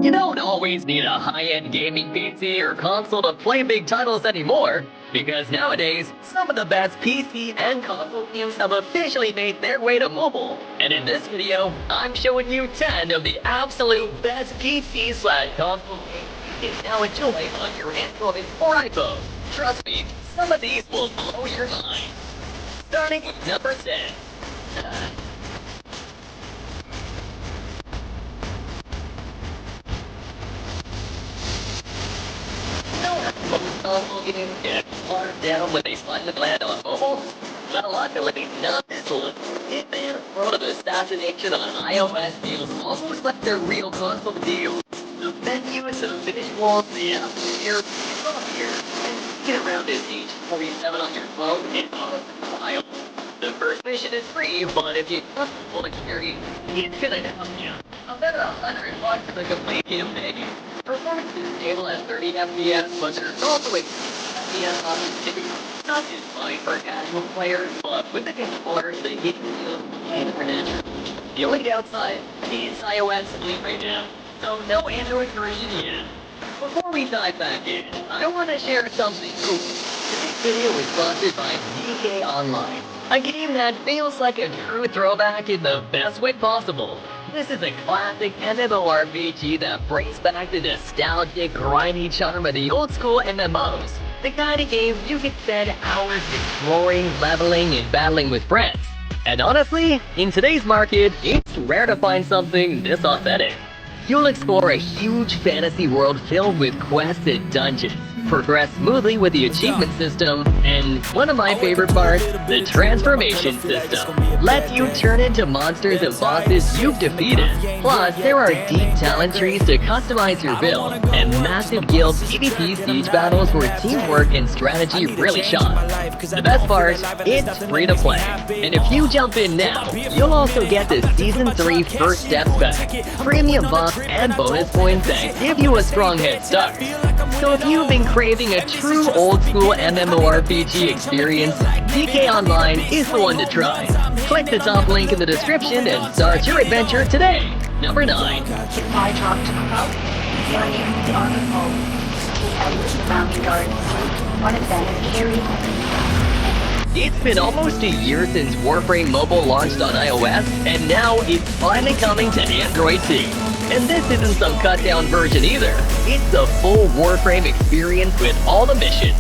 You don't always need a high-end gaming PC or console to play big titles anymore, because nowadays, some of the best PC and console games have officially made their way to mobile. And in this video, I'm showing you 10 of the absolute best PC/console games you can now enjoy on your Android or iPhone. Trust me, some of these will blow your mind. Starting with number 10. Most console games get watered down when they finally land on mobile. Well, luckily, not this one. Hitman, World of Assassination on iOS feels almost like their real console deal. The menus, the visuals, the atmosphere, it's all here. And get around this age 47 on your phone and on the file. The first mission is free, but if you just want to carry, it's gonna help you. About $100 for the complete campaign. Performance is stable at 30 FPS, but there's also a FPS option too. Not just fine for casual players, but with the controller, the game feels supernatural. The only downside is iOS sleep right now, so no Android version yet. Before we dive back in, I want to share something cool. This video is sponsored by DK Online, a game that feels like a true throwback in the best way possible. This is a classic MMORPG that brings back the nostalgic, grindy charm of the old school MMOs. The kind of game you can spend hours exploring, leveling, and battling with friends. And honestly, in today's market, it's rare to find something this authentic. You'll explore a huge fantasy world filled with quests and dungeons, progress smoothly with the achievement system, and one of my favorite parts, the transformation system. Lets you turn into monsters and bosses you've defeated. Plus, there are deep talent trees to customize your build, and massive guild PvP siege battles where teamwork and strategy really shine. The best part, it's free to play. And if you jump in now, you'll also get the Season 3 First Steps pack, premium buffs and bonus points that give you a strong head start. So if you've been craving a true old-school MMORPG experience, DK Online is the one to try. Click the top link in the description and start your adventure today. Number 9. If I talk to Crow, my name is on the phone. I was the mountain gardens. One of them is carry. It's been almost a year since Warframe Mobile launched on iOS, and now it's finally coming to Android too. And this isn't some cut-down version either. It's the full Warframe experience with all the missions.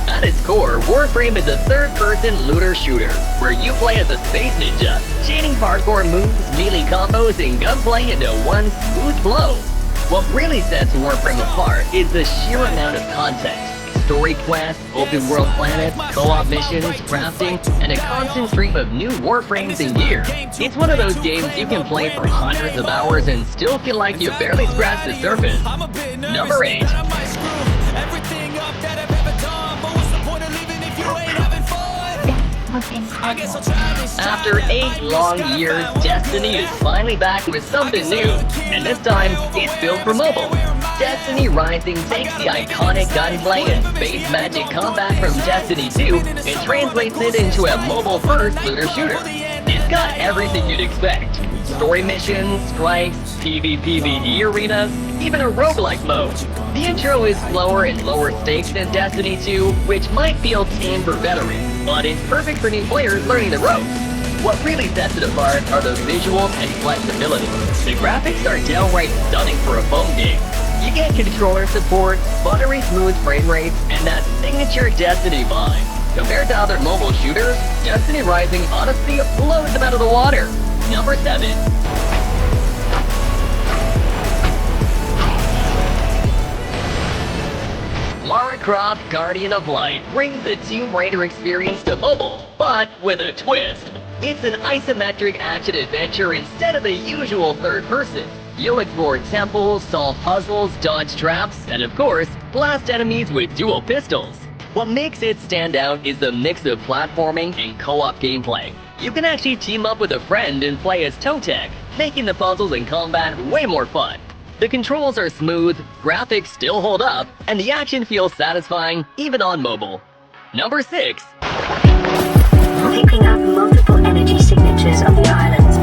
At its core, Warframe is a third-person looter shooter, where you play as a space ninja, chaining parkour moves, melee combos, and gunplay into one smooth flow. What really sets Warframe apart is the sheer amount of content. Story quests, open world planets, co-op missions, crafting, and a constant stream of new Warframes and gear. It's one of those games you can play for hundreds of hours and still feel like you barely scratched the surface. Number 8. After 8 long years, Destiny is finally back with something new, and this time, it's built for mobile. Destiny Rising takes the iconic gunplay and space magic combat from Destiny 2 and translates it into a mobile-first looter shooter. It's got everything you'd expect. Story missions, strikes, PvP arenas, even a roguelike mode. The intro is slower and lower stakes than Destiny 2, which might feel tame for veterans, but it's perfect for new players learning the ropes. What really sets it apart are the visuals and flexibility. The graphics are downright stunning for a phone game. You get controller support, buttery smooth frame rates, and that signature Destiny vibe. Compared to other mobile shooters, Destiny Rising honestly blows them out of the water. Number 7. Lara Croft Guardian of Light brings the Tomb Raider experience to mobile, but with a twist. It's an isometric action-adventure instead of the usual third person. You'll explore temples, solve puzzles, dodge traps, and of course, blast enemies with dual pistols. What makes it stand out is the mix of platforming and co-op gameplay. You can actually team up with a friend and play as toe tag, making the puzzles and combat way more fun. The controls are smooth, graphics still hold up, and the action feels satisfying even on mobile. Number 6. Picking up multiple energy signatures on the islands.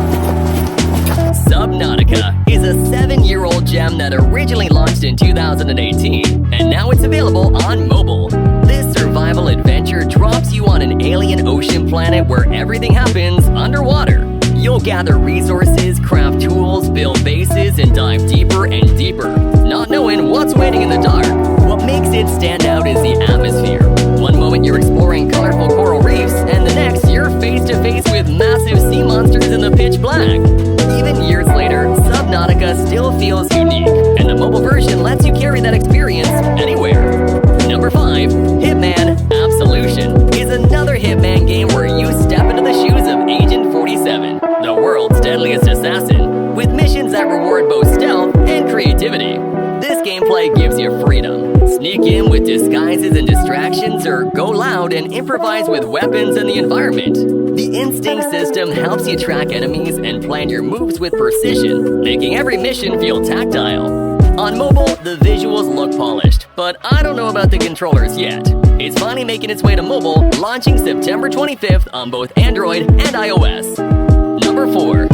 Subnautica is is a 7-year-old gem that originally launched in 2018, and now it's available on mobile. This survival adventure drops you on an alien ocean planet where everything happens underwater. You'll gather resources, craft tools, build bases, and dive deeper and deeper, not knowing what's waiting in the dark. What makes it stand out is the atmosphere. One moment you're exploring colorful coral reefs, and the next you're face to face with massive sea monsters in the pitch black. Even years later, Subnautica still feels unique, and the mobile version lets you carry that experience anywhere. Number 5, Hitman Absolution is another Hitman game where you step into the shoes of Agent 47, the world's deadliest assassin, with missions that reward both stealth and creativity. This gameplay gives you freedom. Sneak in with disguises and distractions, or go loud and improvise with weapons and the environment. The instinct system helps you track enemies and plan your moves with precision, making every mission feel tactile. On mobile, the visuals look polished, but I don't know about the controllers yet. It's finally making its way to mobile, launching September 25th on both Android and iOS. Number 4.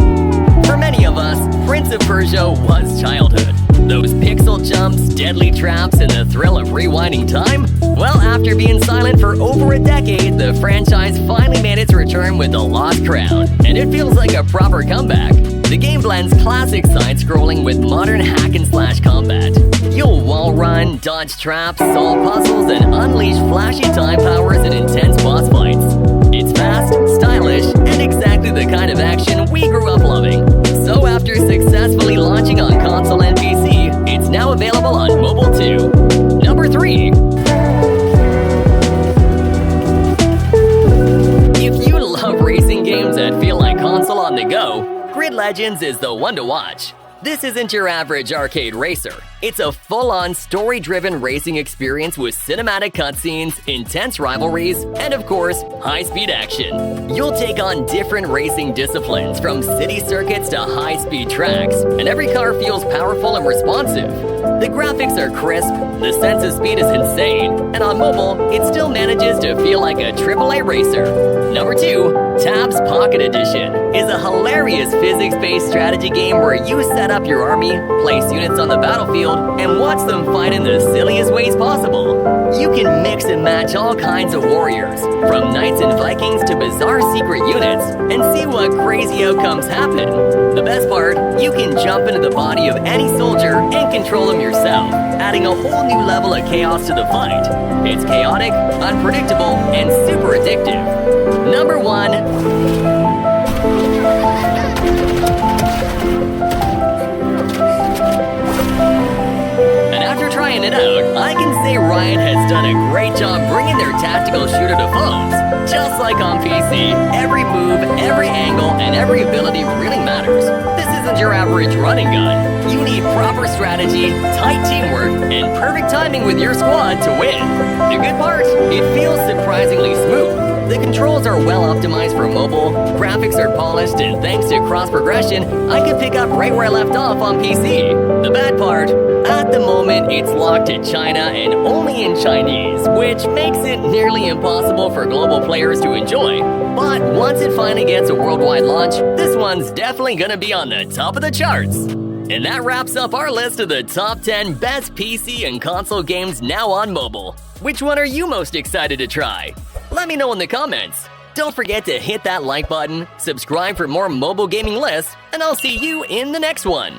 For many of us, Prince of Persia was childhood. Those pixel jumps, deadly traps, and the thrill of rewinding time? Well, after being silent for over a decade, the franchise finally made its return with The Lost Crown, and it feels like a proper comeback. The game blends classic side-scrolling with modern hack-and-slash combat. You'll wall run, dodge traps, solve puzzles, and unleash flashy time powers in intense boss fights. It's fast, stylish, and exactly the kind of action we grew up loving. So after successfully launching on console and PC, it's now available on mobile too. Number 3. If you love racing games that feel like console on the go, Grid Legends is the one to watch. This isn't your average arcade racer. It's a full-on story-driven racing experience with cinematic cutscenes, intense rivalries, and of course, high-speed action. You'll take on different racing disciplines, from city circuits to high-speed tracks, and every car feels powerful and responsive. The graphics are crisp, the sense of speed is insane, and on mobile, it still manages to feel like a AAA racer. Number 2, Tabs Pocket Edition is a hilarious physics-based strategy game where you set up your army, place units on the battlefield, and watch them fight in the silliest ways possible. You can mix and match all kinds of warriors, from knights and Vikings to bizarre secret units, and see what crazy outcomes happen. The best part, you can jump into the body of any soldier and control them yourself, adding a whole new level of chaos to the fight. It's chaotic, unpredictable, and super addictive. Number 1. Trying it out, I can say Riot has done a great job bringing their tactical shooter to phones. Just like on PC, every move, every angle, and every ability really matters. This isn't your average running gun. You need proper strategy, tight teamwork, and perfect timing with your squad to win. The good part? It feels surprisingly smooth. The controls are well optimized for mobile, graphics are polished, and thanks to cross-progression, I can pick up right where I left off on PC. The bad part? At the moment, it's locked to China and only in Chinese, which makes it nearly impossible for global players to enjoy. But once it finally gets a worldwide launch, this one's definitely gonna be on the top of the charts. And that wraps up our list of the top 10 best PC and console games now on mobile. Which one are you most excited to try? Let me know in the comments. Don't forget to hit that like button, subscribe for more mobile gaming lists, and I'll see you in the next one.